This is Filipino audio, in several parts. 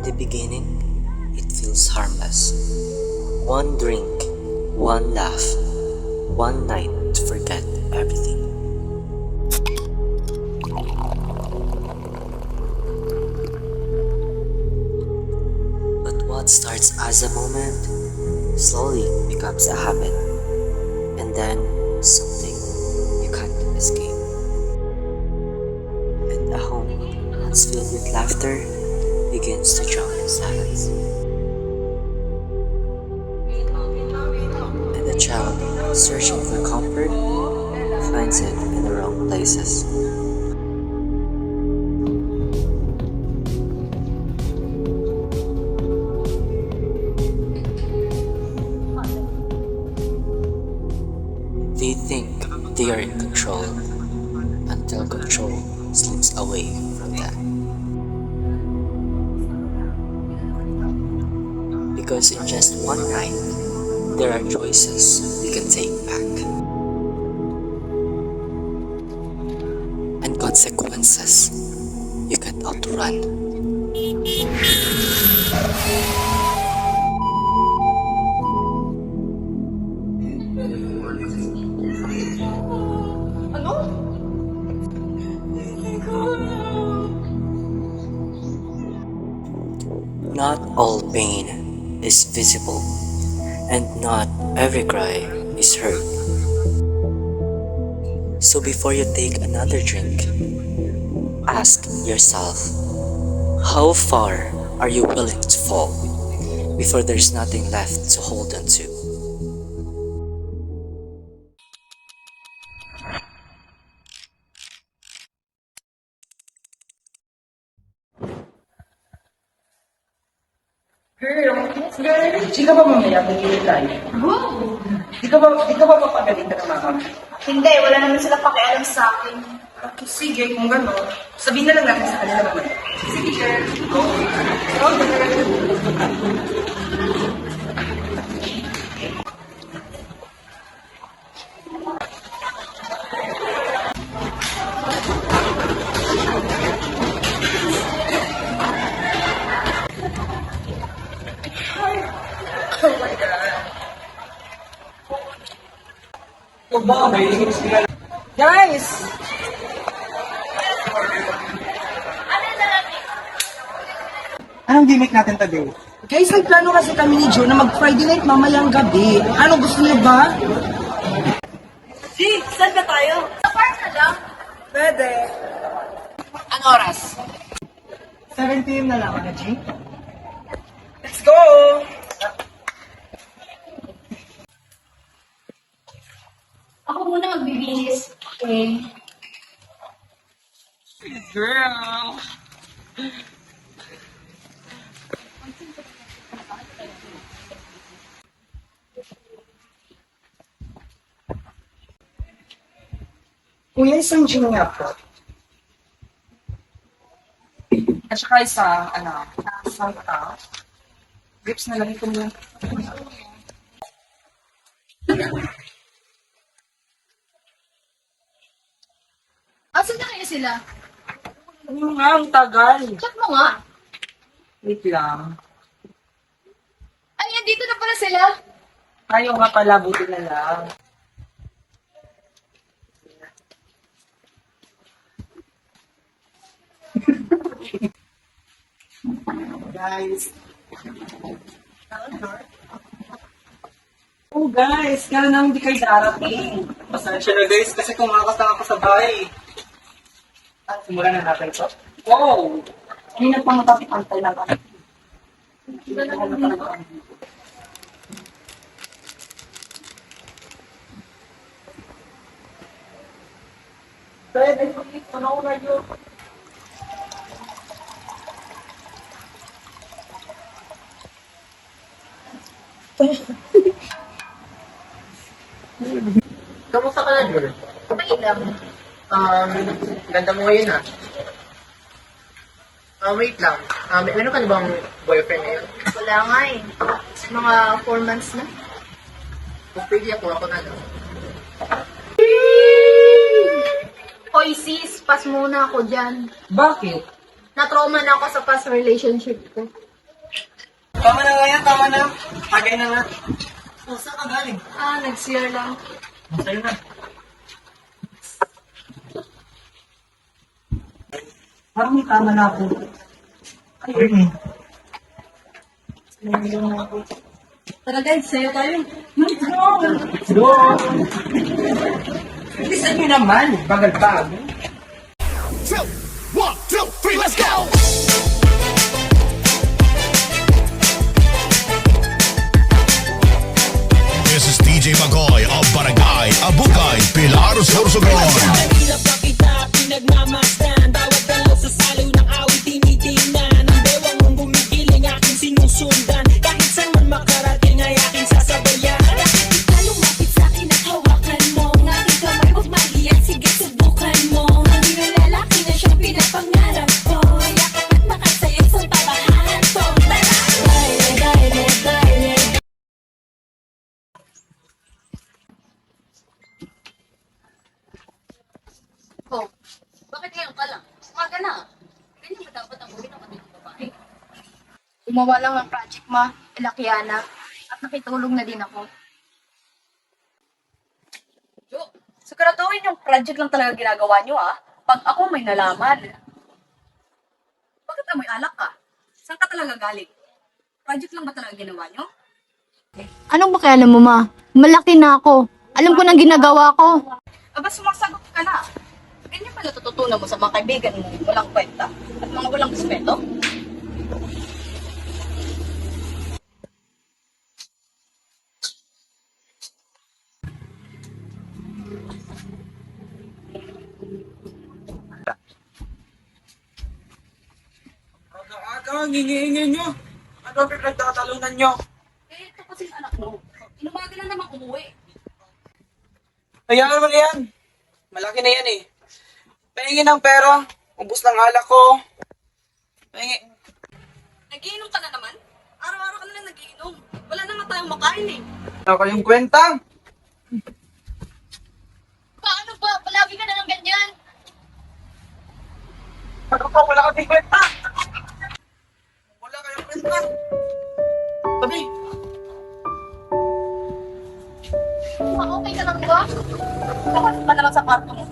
the beginning, it feels harmless. One drink, one laugh, one night to forget everything. But what starts as a moment slowly becomes a habit, and then something you can't escape. And a home once filled with laughter begins to drown in silence. And a child searching for comfort finds it in the wrong places. They think they are in control until control slips away from them. Because in just one night, there are choices we can take back. And consequences you can't outrun. Not all pain is visible, and not every cry is heard. So before you take another drink, ask yourself, how far are you willing to fall before there's nothing left to hold on to? Girl, di ka ba mamaya magiging tayo? Wow! Di ka ba mapagaling ka na mama? Hindi, wala naman sila pakialam sa akin. Okay, sige, kung gano'n, sabihin na lang natin sa kanila mamaya. Sige, girl. Go. Go, girl. Oh my God. Oh, baka may lingit sila. Guys! Anong gimmick natin today? Guys, nagplano kasi kami ni Joe na mag-Friday night mamayang gabi. Ano, gusto niyo ba? G, saan ba tayo? Sa park na lang. Pwede. Ano oras? 7 p.m. na lang, ano, G? Let's go! Ako muna magbibihis. Okay. Girl! Kuya, isang gin nga po. At saka isang, salta. Grips na lang ito mo. Asan na kaya sila? Ano nga, ang tagal. Check mo nga. Wait lang. Ay, andito na pala sila. Ayaw nga pala, buti na lang. Guys. Oh guys, kaya nang hindi kayo darating. Pasensya na guys, kasi kumakas lang ako sa bahay. At simulan na natin ito. Wow! Hindi na pang matapipantay lang kami. Pwede, ano na yun? Kamusta ka na, girl? Okay lang. Ganda mo ngayon ha. Wait lang. Meron ka na bang boyfriend ngayon? Wala nga eh. Mga 4 months na. Kung pwede ako na lang. Hoy sis, pass muna ako dyan. Bakit? Na-trauma na ako sa past relationship ko. Tama na nga yan, tama na. Tagay na nga. Oh, saan ka galing? Nag-CR lang. Sa'yo na. Parang may tama na ako. Ayun. Tara guys, sayo tayo. Go! Bilisan nyo naman. Bagal pa. Two, one, two, three, let's go! This is DJ Magoy of Barangay Abukay, Pilar, Sorsogon. Hirap na kita, pinagmamasdan. Bawat dalaw sa saliw ng awit, tinitingnan. Ang bewang mong gumigiling, aking sinusundan. Kahit saan man makarating ay aking sasabayan. Bakit ka lumapit sa'kin at hawakan mo? Aking kamay, huwag mahiyan, sige subukan mo. Hindi na lalaki na siyang pinapangarap ko. Yakap at makasaya sa tabahan to. Tara! Baile, baile, baile. Oh, bakit ngayon ka lang? Umaga na. Ganyan ba dapat ang buhay ng ating babae? Gumawa lang ng project ma, Ilakiana, at nakitulong na din ako. Jo, siguraduhin yung project lang talaga ginagawa nyo ah. Pag ako may nalaman. Bakit amoy alak ka? Saan ka talaga galing? Project lang ba talaga ginawa nyo? Anong pakialam mo ma? Malaki na ako. Alam ko nang ginagawa ko. Aba, sumasagot ka na. Ganyan pala tututunan mo sa mga kaibigan mo walang kwenta at mga walang respeto? Aga-aga, ang hingi-hingi nyo. Ano ang pinagtatalunan nyo? Eh, ito kasi anak mo. Inumaga na naman umuwi. Hayaan mo na yan. Malaki na yan eh. Pahingi ng pera. Ubus ng alak ko. Pahingi. Nagiinom ka na naman? Araw-araw ka na lang nagiinom. Wala na nga tayong makain eh. Wala kayong kwenta. Paano ba? Palagi ka na lang ganyan. Ano pa? Wala kayong kwenta. Wala kayong kwenta. Sabi. Okay ka lang ba? Kapasok ka na lang sa kwarto mo.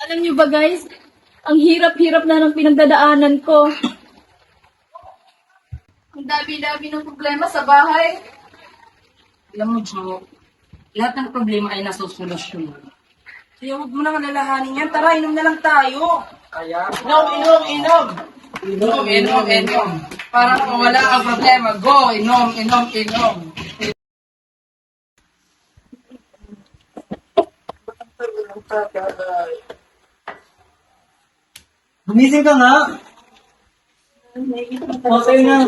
Alam niyo ba guys, ang hirap-hirap na ng pinagdadaanan ko. Ang dami-dami ng problema sa bahay. Alam mo, Jo, lahat ng problema ay nasusolusyon. Kaya huwag mo nang alalahanin yan. Tara, inom na lang tayo. Kaya? Inom! Inom! Para kung wala kang problema, go! Inom! Gumising ka nga. Okay na.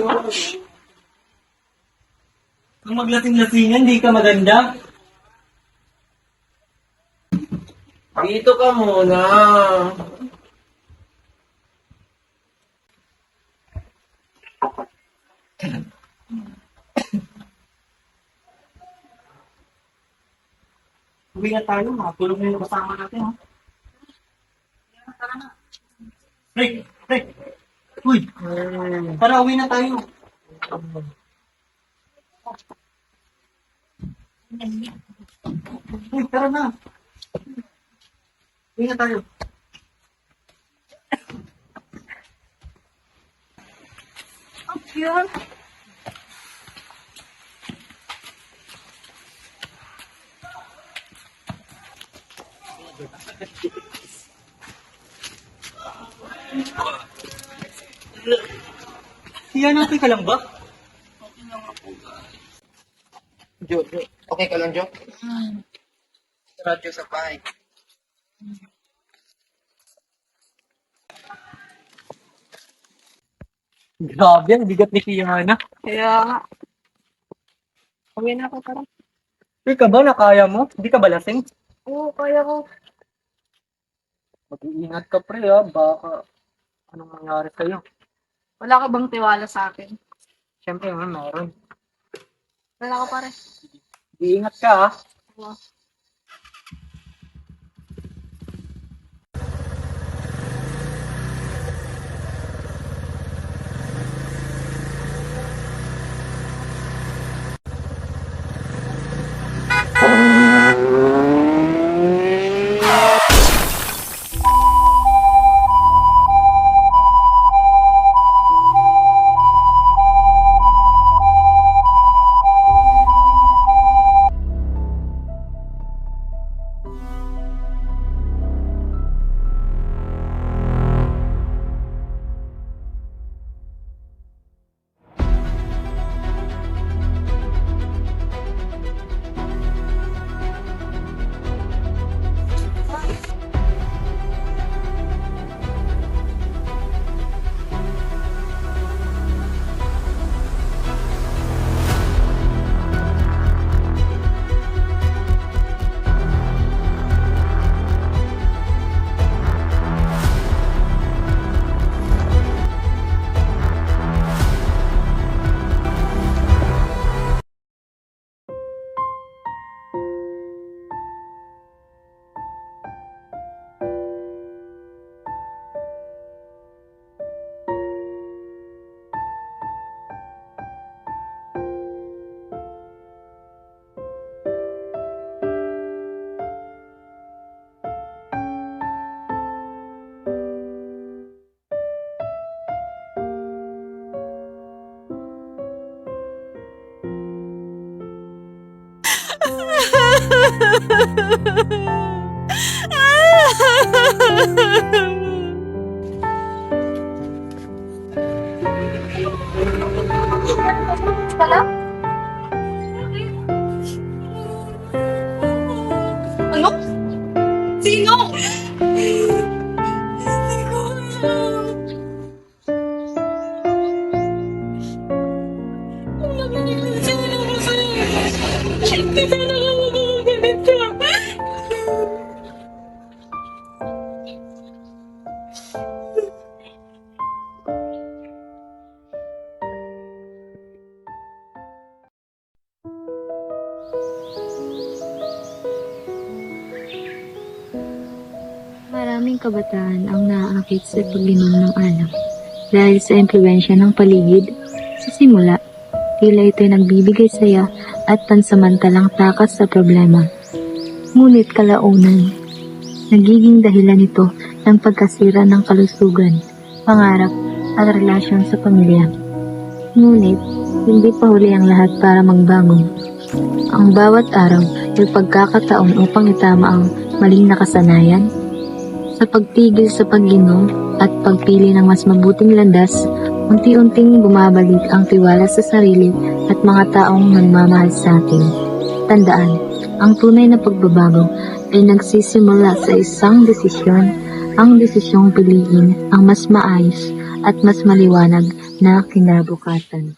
Kung maglasing-lasingan, hindi ka maganda. Dito ka muna. Uwi na tayo, makatulog na yung kasama natin, ha? Tara na. Pre! Uy! Tara, uwi na tayo. Uy, tara na. Uwi na tayo. Yun. Iyan, okay ka lang ba? Jo, okay ka lang, Jo? Radyo sa bahay. Grabe, ang bigat ni Kiana. Kaya nga. Uwi na ako, tara. Uy ka ba, nakaya mo? Hindi ka ba lasing? Oo, kaya ko. Mag-iingat ka, pre, ha? Baka anong nangyari sa'yo. Wala ka bang tiwala sa akin? Siyempre, meron. Wala ka pare. Iingat ka, ha? Oo. Hala? Ano? Sino? Maraming kabataan ang naaakit sa pag-inom ng alak dahil sa impluwensya ng paligid. Sa simula, tila ito'y nagbibigay saya at pansamantalang takas sa problema. Ngunit kalaunan, nagiging dahilan ito ng pagkasira ng kalusugan, pangarap at relasyon sa pamilya. Ngunit, hindi pa huli ang lahat para magbago. Ang bawat araw ay pagkakataon upang itama ang maling nakasanayan. Sa pagtigil sa pag-inom at pagpili ng mas mabuting landas, unti-unting bumabalik ang tiwala sa sarili at mga taong nagmamahal sa atin. Tandaan, ang tunay na pagbabago ay nagsisimula sa isang desisyon ang desisyong piliin ang mas maayos at mas maliwanag na kinabukasan.